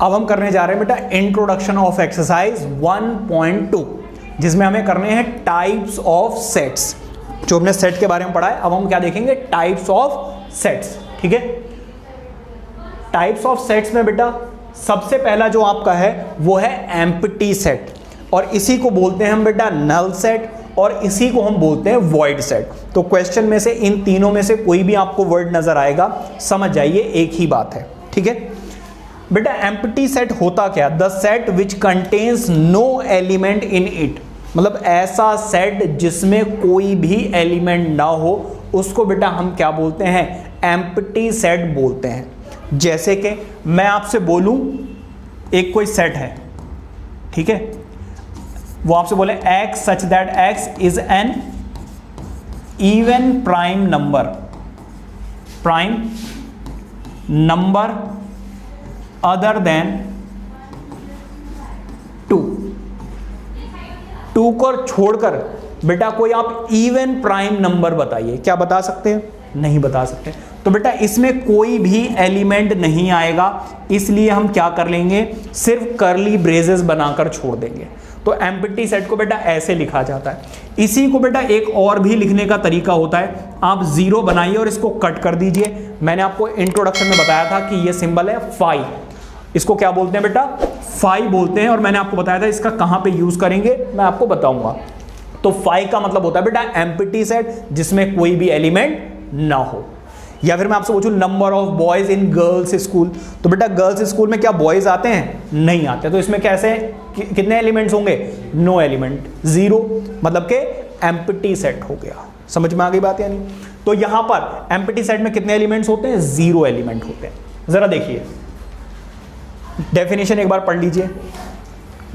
अब हम करने जा रहे हैं बेटा इंट्रोडक्शन ऑफ एक्सरसाइज 1.2, जिसमें हमें करने हैं टाइप्स ऑफ सेट्स। जो हमने सेट के बारे में पढ़ा है, अब हम क्या देखेंगे, टाइप्स ऑफ सेट्स। ठीक है, टाइप्स ऑफ सेट्स में बेटा सबसे पहला जो आपका है वो है एम्प्टी सेट, और इसी को बोलते हैं हम बेटा नल सेट, और इसी को हम बोलते हैं वॉइड सेट। तो क्वेश्चन में से इन तीनों में से कोई भी आपको वर्ड नजर आएगा, समझ जाइए एक ही बात है। ठीक है बेटा, एम्प्टी सेट होता क्या, the set which contains no element in it, मतलब ऐसा सेट जिसमें कोई भी एलिमेंट ना हो, उसको बेटा हम क्या बोलते हैं, एम्प्टी सेट बोलते हैं। जैसे कि मैं आपसे बोलूं एक कोई सेट है, ठीक है, वो आपसे बोले x such that x is an even prime number other than 2 को छोड़कर बेटा कोई आप इवन प्राइम नंबर बताइए, क्या बता सकते हैं, नहीं बता सकते। तो बेटा इसमें कोई भी एलिमेंट नहीं आएगा, इसलिए हम क्या कर लेंगे, सिर्फ कर्ली ब्रेसेस बनाकर छोड़ देंगे। तो एम्प्टी सेट को बेटा ऐसे लिखा जाता है। इसी को बेटा एक और भी लिखने का तरीका होता है, आप जीरो बनाइए और इसको कट कर दीजिए। मैंने आपको इंट्रोडक्शन में बताया था कि ये सिंबल है फाई, इसको क्या बोलते हैं बेटा, फाई बोलते हैं, और मैंने आपको बताया था इसका कहां पे यूज करेंगे मैं आपको बताऊंगा। तो फाई का मतलब होता है बेटा एम्प्टी सेट जिसमें कोई भी एलिमेंट ना हो। या फिर मैं आपसे पूछूं number of boys in girls school, तो बेटा गर्ल्स स्कूल में क्या बॉयज आते हैं, नहीं आते, तो इसमें कैसे कितने एलिमेंट्स होंगे, नो एलिमेंट, जीरो, मतलब के एम्प्टी सेट हो गया। समझ में आ गई बात या नहीं। तो यहां पर एम्प्टी सेट में कितने एलिमेंट्स होते हैं, जीरो एलिमेंट होते हैं। जरा देखिए डेफिनेशन एक बार पढ़ लीजिए,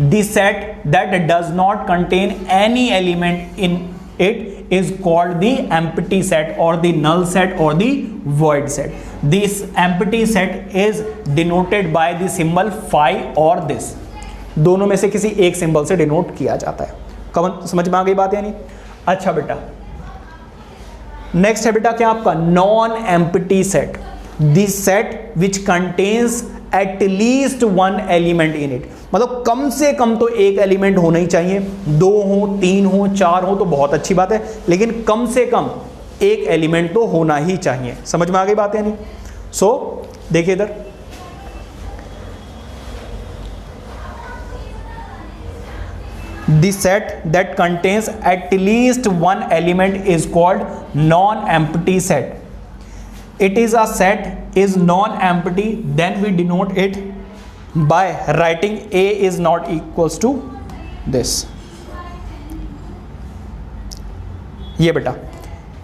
the set that does not contain any element in it is called the empty set or the null set or the void set. This empty set is denoted by the symbol phi or this. दोनों में से किसी एक symbol से denote किया जाता है। कमन समझ में आ गई बात या नहीं। अच्छा बेटा नेक्स्ट है बेटा क्या आपका non empty set, this set which contains at least one element in it, मतलब कम से कम तो एक एलिमेंट होना ही चाहिए, 2 हो 3 हो 4 हो तो बहुत अच्छी बात है, लेकिन कम से कम एक एलिमेंट तो होना ही चाहिए। समझ में आ गई बात या नहीं। सो देखिए इधर the set that contains at least one element is called non empty set. It is a set is non-empty, then we denote it by writing A is not equals to this. ये बेटा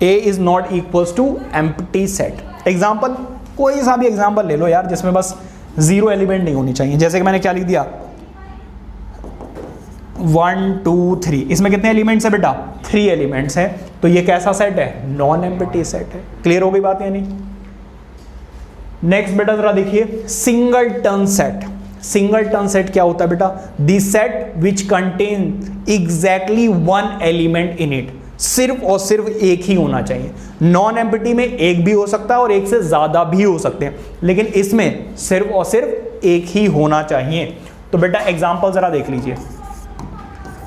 A is not equals to empty set. Example कोई सा भी example ले लो यार जिसमें बस zero element नहीं होनी चाहिए। जैसे कि मैंने क्या लिख दिया 1 2 3, इसमें कितने एलिमेंट्स है बेटा, 3 एलिमेंट्स है, तो ये कैसा सेट है, नॉन एम्प्टी सेट है। क्लियर हो गई बात या नहीं। नेक्स्ट बेटा जरा देखिए single turn set. Single turn set क्या होता है बेटा, the set which contain exactly one element in it, सिर्फ और सिर्फ एक ही होना चाहिए। नॉन एम्प्टी में एक भी हो सकता है और एक से ज्यादा भी हो सकते हैं, लेकिन इसमें सिर्फ और सिर्फ एक ही होना चाहिए। तो बेटा एग्जांपल जरा देख लीजिए,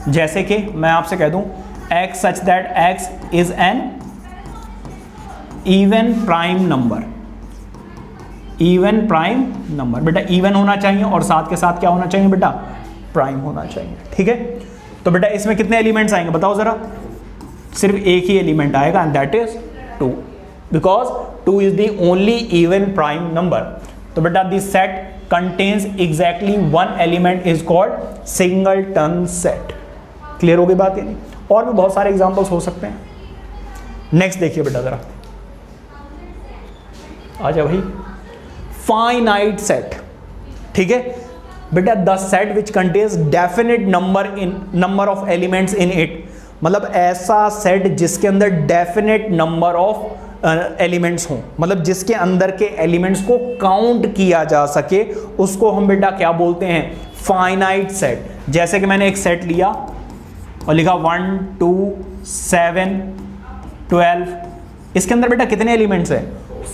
जैसे कि मैं आपसे कह दूं x such that x is an even prime number, even prime number, बेटा इवन होना चाहिए और साथ के साथ क्या होना चाहिए बेटा, प्राइम होना चाहिए। ठीक है, तो बेटा इसमें कितने एलिमेंट्स आएंगे बताओ जरा, सिर्फ एक ही एलिमेंट आएगा and that is 2, because 2 is the only even prime number. तो बेटा this set contains exactly one element is called single turn set. Clear हो गई बात या नहीं। और भी बहुत सारे एग्जांपल्स हो सकते हैं। नेक्स्ट देखिए बेटा जरा, आ जाओ भाई, फाइनाइट सेट। ठीक है बेटा, the set which contains definite number of elements in it, मतलब ऐसा सेट जिसके अंदर डेफिनेट नंबर ऑफ एलिमेंट्स हों, मतलब जिसके अंदर के एलिमेंट्स को काउंट किया जा सके, उसको हम बेटा क्या बोलते हैं, फाइनाइट सेट। जैसे कि मैंने एक सेट लिया और लिखा 1 2 7 12, इसके अंदर बेटा कितने एलिमेंट्स हैं,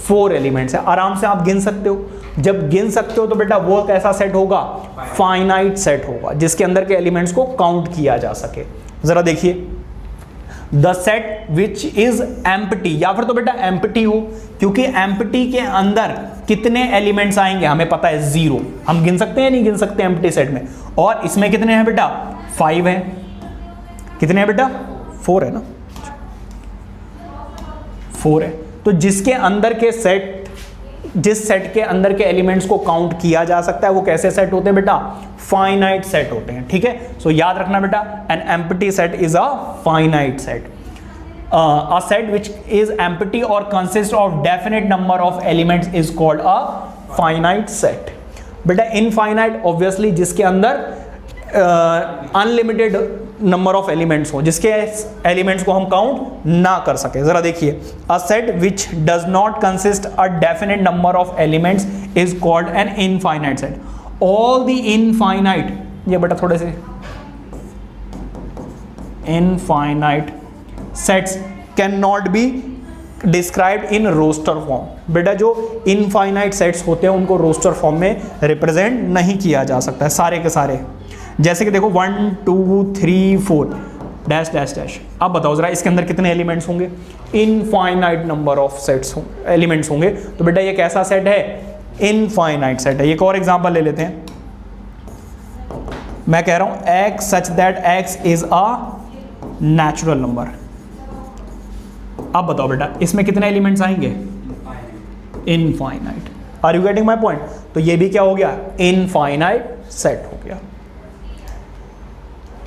4 एलिमेंट्स है। आराम से आप गिन सकते हो। जब गिन सकते हो तो बेटा वो कैसा सेट होगा, फाइनाइट सेट होगा, जिसके अंदर के एलिमेंट्स को काउंट किया जा सके। जरा देखिए, the set which is empty, या फिर तो बेटा एम्प्टी हो, क्योंकि एम्प्टी के अंदर कितने एलिमेंट्स आएंगे हमें पता है, 0। हम गिन सकते हैं नहीं गिन सकते एम्प्टी सेट में। और इसमें कितने हैं बेटा, 5 है। कितने हैं बेटा, 4 है ना, 4 है। तो जिसके अंदर के सेट, जिस सेट के अंदर के एलिमेंट्स को काउंट किया जा सकता है वो कैसे सेट होते हैं बेटा, फाइनाइट सेट होते हैं। ठीक है, सो याद रखना बेटा, an empty set is a finite set. A set which is empty और consist of definite number of elements is called a finite set. बेटा इनफाइनाइट ऑब्वियसली जिसके अंदर अनलिमिटेड नंबर ऑफ एलिमेंट्स हो, जिसके एलिमेंट्स को हम काउंट ना कर सके। जरा देखिए, a set which does not consist a definite number of elements is called an infinite set. All the infinite, ये बेटा थोड़े से, infinite sets can not be described in roster form. बेटा जो इनफाइनाइट सेट्स होते हैं उनको रोस्टर फॉर्म में रिप्रेजेंट नहीं किया जा सकता है सारे के सारे। जैसे कि देखो 1 2 3 4 डैश डैश डैश। अब बताओ जरा इसके अंदर कितने एलिमेंट्स होंगे, infinite number of sets elements होंगे। तो बेटा ये कैसा सेट है, इनफाइनाइट सेट है। एक और एग्जांपल ले लेते हैं। मैं कह रहा हूं x such that x is a natural number. अब बताओ बेटा इसमें कितने एलिमेंट्स आएंगे, infinite. Are you getting my point? तो ये भी क्या हो गया, इनफाइनाइट सेट हो गया।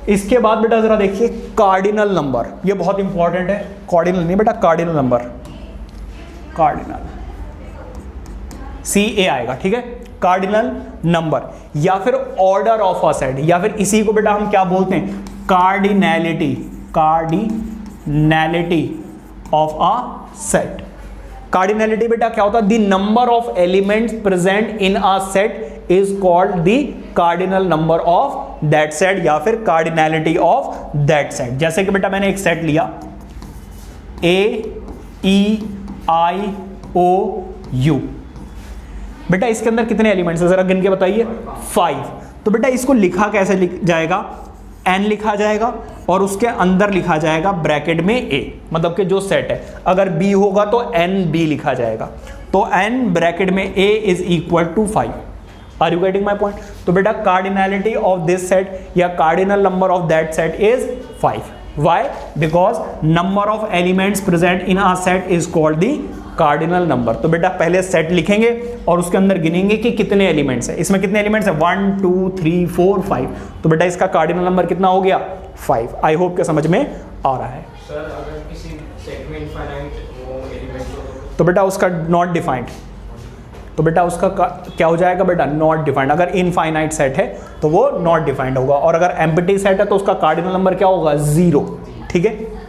इसके बाद बेटा जरा देखिए कार्डिनल नंबर, ये बहुत इंपॉर्टेंट है। कार्डिनल नहीं बेटा, कार्डिनल नंबर, कार्डिनल CA आएगा। ठीक है, कार्डिनल नंबर या फिर ऑर्डर ऑफ अ सेट, या फिर इसी को बेटा हम क्या बोलते हैं, cardinality, cardinality of a set. Cardinality बेटा क्या होता है, the number of elements present in a set is called the cardinal number of that set, या फिर कार्डिनैलिटी ऑफ दैट सेट। जैसे कि बेटा मैंने एक सेट लिया AEIOU, बेटा इसके अंदर कितने एलिमेंट्स हैं जरा गिन के बताइए, 5। तो बेटा इसको लिखा कैसे जाएगा, n लिखा जाएगा और उसके अंदर लिखा जाएगा ब्रैकेट में a, मतलब कि जो सेट है अगर b होगा तो NB लिखा जाएगा। तो n ब्रैकेट में a is equal to 5। Are you getting my point? तो बेटा कार्डिनैलिटी ऑफ दिस सेट या cardinal number of that set is 5। Why? Because number of elements present in a set is called the cardinal number. तो बेटा पहले set लिखेंगे और उसके अंदर गिनेंगे कि कितने एलिमेंट्स है। इसमें कितने एलिमेंट्स है, 1 2 3 4 5। तो बेटा इसका कार्डिनल नंबर कितना हो गया, 5। आई होप के समझ में आ रहा है। सर अगर किसी सेट में इनफाइनाइट वो एलिमेंट्स हो तो बेटा उसका नॉट डिफाइंड, तो बेटा उसका क्या हो जाएगा बेटा, नॉट डिफाइंड। अगर इनफाइनाइट सेट है तो वो नॉट डिफाइंड होगा, और अगर एम्प्टी सेट है तो उसका कार्डिनल नंबर क्या होगा, 0। ठीक है,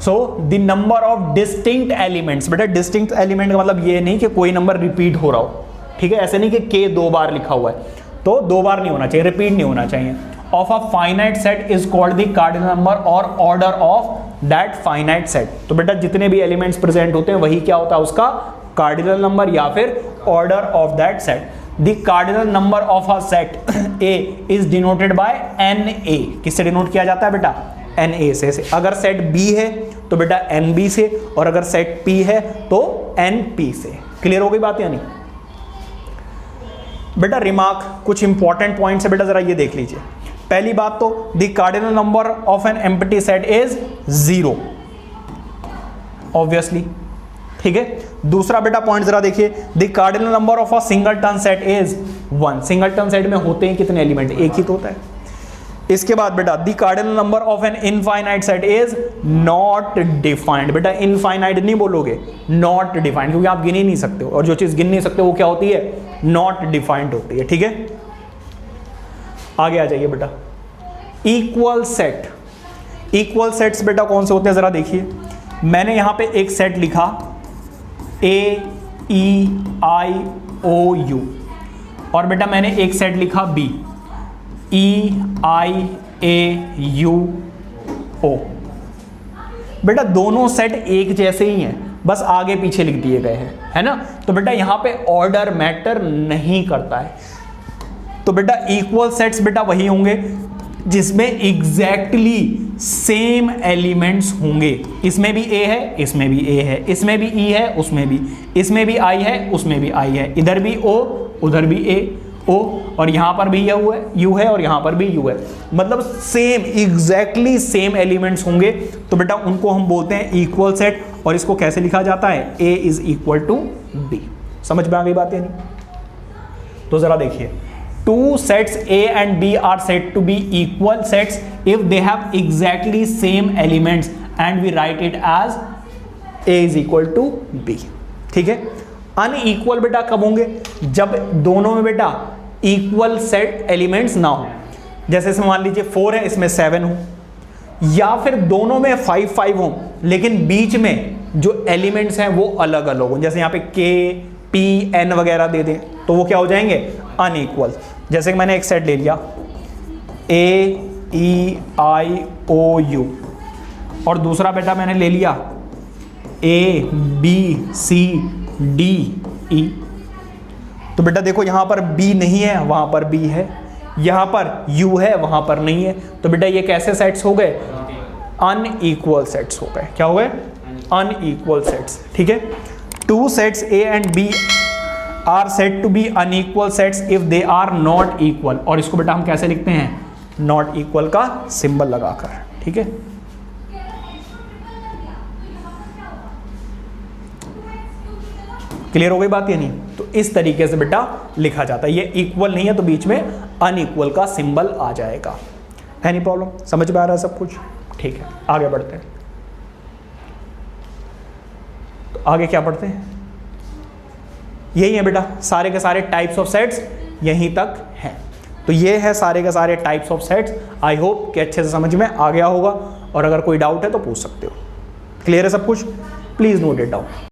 so the number of distinct elements, बेटा डिस्टिंक्ट एलिमेंट का मतलब ये नहीं कि कोई नंबर रिपीट हो रहा हो। ठीक है, ऐसे नहीं कि k 2 बार लिखा हुआ है, तो 2 बार नहीं होना चाहिए, रिपीट नहीं होना चाहिए। Of a finite set is called the cardinal number और order of that finite set. तो बेटा जितने भी एलिमेंट्स प्रेजेंट होते हैं वही क्या होता है, उसका कार्डिनल नंबर या फिर order of that set. The cardinal number of a set A is denoted by NA। किससे डिनोट किया जाता है बेटा, NA से। अगर सेट B है तो बेटा NB से, और अगर सेट P है तो NP से। क्लियर हो गई बात या नहीं? बेटा रिमार्क, कुछ इंपॉर्टेंट पॉइंट्स है बेटा, जरा ये देख लीजिए। पहली बात तो the cardinal number of N empty set is 0 obviously. ठीक है, दूसरा बेटा पॉइंट जरा देखिए, the cardinal number of a singleton set is 1। Singleton set में होते हैं कितने एलिमेंट, एक ही तो होता है। इसके बाद बेटा the cardinal number of N infinite set is not defined. बेटा इनफाइनाइट नहीं बोलोगे, नॉट डिफाइंड, क्योंकि आप गिन ही नहीं सकते हो, और जो चीज गिन नहीं सकते वो क्या होती है, नॉट डिफाइंड होती है। ठीक है, आगे आ जाइए बेटा। इक्वल सेट, इक्वल सेट्स बेटा कौन से होते हैं जरा देखिए। मैंने यहां पे एक सेट लिखा AEIOU, और बेटा मैंने एक सेट लिखा BEIAUO। बेटा दोनों सेट एक जैसे ही हैं, बस आगे पीछे लिख दिए गए हैं, है ना। तो बेटा यहाँ पे ऑर्डर मैटर नहीं करता है। तो बेटा इक्वल सेट्स बेटा वही होंगे जिसमें एग्जैक्टली सेम एलिमेंट्स होंगे। इसमें भी ए है, इसमें भी ए है, इसमें भी ई है, उसमें भी, इसमें भी आई है, उसमें भी आई है, इधर भी ओ, उधर भी ए ओ, और यहां पर भी यू है और यहां पर भी यू है। मतलब सेम एग्जैक्टली सेम एलिमेंट्स होंगे, तो बेटा उनको हम बोलते हैं इक्वल सेट। और इसको कैसे लिखा जाता है? ए इज इक्वल टू बी। समझ में आ गई बात या नहीं? तो जरा देखिए, two sets A and B are said to be equal sets if they have exactly same elements and we write it as A is equal to B। ठीक है। अनइक्वल बेटा कब होंगे? जब दोनों में बेटा इक्वल सेट एलिमेंट्स ना हो। जैसे इसमें मान लीजिए 4 है, इसमें 7 हो, या फिर दोनों में 5 5 हो लेकिन बीच में जो एलिमेंट्स हैं वो अलग अलग हो। जैसे यहाँ पे K P N वगैरह दे दें तो वो क्या हो जाएंगे? अनइक्वल। जैसे कि मैंने एक सेट ले लिया A E I O U और दूसरा बेटा मैंने ले लिया A B C D E। तो बेटा देखो यहाँ पर B नहीं है, वहाँ पर B है, यहाँ पर U है, वहाँ पर नहीं है। तो बेटा ये कैसे सेट्स हो गए? अनइक्वल सेट्स हो गए। क्या हो गए? Unequal sets. ठीक है। Two sets A and B are said to be unequal sets if they are not equal। और इसको बेटा हम कैसे लिखते हैं? नॉट इक्वल का सिंबल लगाकर। ठीक है। क्लियर हो गई बात या नहीं? तो इस तरीके से बेटा लिखा जाता है। ये इक्वल नहीं है तो बीच में अनइक्वल का सिंबल आ जाएगा। Any problem? समझ में आ रहा है सब कुछ? ठीक है, आगे बढ़ते हैं। तो आगे क्या पढ़ते हैं? यही है बेटा, सारे के सारे टाइप्स ऑफ सेट्स यहीं तक हैं। तो ये है सारे के सारे types of sets. I hope कि अच्छे से समझ में आ गया होगा, और अगर कोई डाउट है तो पूछ सकते हो। क्लियर है सब कुछ? Please note it down.